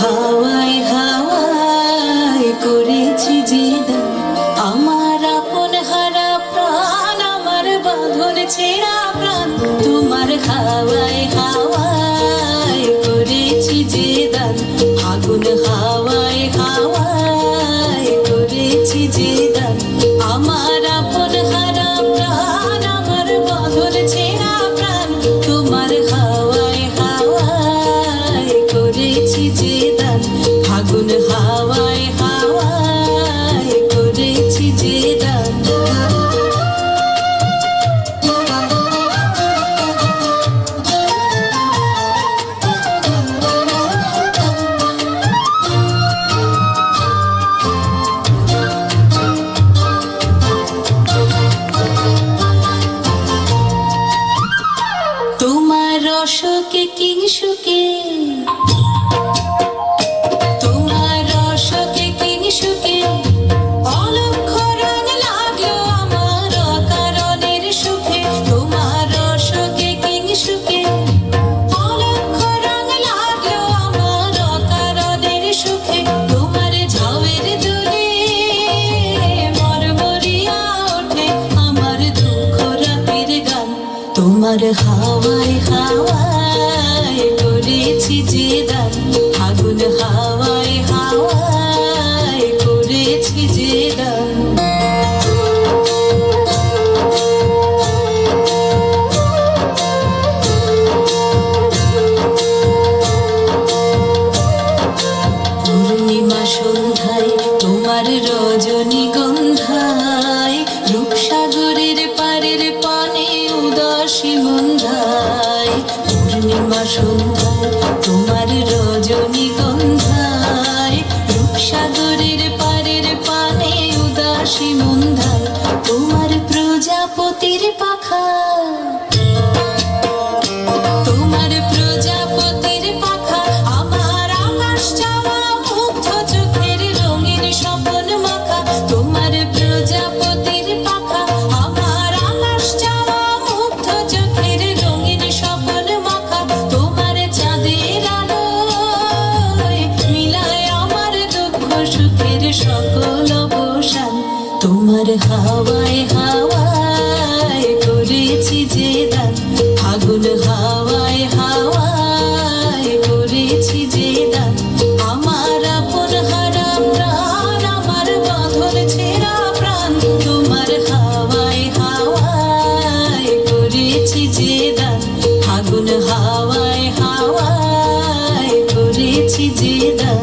হাওয়ায় হাওয়ায় করেছি যে দান, আমার আপন হারা প্রাণ, আমার বাঁধন ছেঁড়া প্রাণ, তোমার হাওয়ায় হাওয়ায় করেছি যে দান, আগুন হাওয়ায় হাওয়ায় করেছি যে দান, আমার আপন হারা প্রাণ, আমার বাঁধন ছেঁড়া প্রাণ, তোমার হাওয়ায় হাওয়ায় করেছি যে দান, আগুন হাওয়ায় হাওয়ায় করেছি যে দান। তোমার রসকে কিংসুকে, তোমার রসকে কিংসুকে অলক্ষ্য রং লাগলো আমার অকারণের সুখে, তোমার রসকে কিংসুকে অলক্ষ্য রং লাগলো আমার অকারণের সুখে, তোমার ঝাউয়ের দোলে মরমরিয়া ওঠে আমার দুঃখ রাতের গান, তোমার হাওয়ায় হাওয়ায় করেছি যে দান, আগুন হাওয়ায় হাওয়ায় করেছি যে দান। পূর্ণিমা সন্ধ্যায় তোমার রজনীগন্ধায়, রূপসাগরের পারের পানে উদাসী মন্ধায়, পূর্ণিমা সন্ধ্যায় তোমার রজনীগন্ধায়, রূপসাগরের পারের পানে উদাসী মন্ধায়, তোমার প্রজাপতির পাখা, তোমার প্রজাপতির পাখা, আমার আকাশ চাওয়া মুগ্ধ চোখের রঙিন স্বপন মাখা, তোমার প্রজাপতির পাখা, আমার আকাশ চাওয়া মুগ্ধ চোখের রঙিন স্বপন মাখা, তোমার চাঁদের আলোয় মিলায় আমার দুঃখ সুখের সকল অবসান, তোমার হাওয়ায় হাওয়ায় করেছি যে দান, আগুন হাওয়ায় হাওয়ায় করেছি যে দান, আমার আপন হারা প্রাণ, আমার বাঁধন ছেঁড়া প্রাণ, তোমার হাওয়ায় হাওয়ায় করেছি যে দান, আগুন হাওয়ায় হাওয়ায় করেছি যে দান।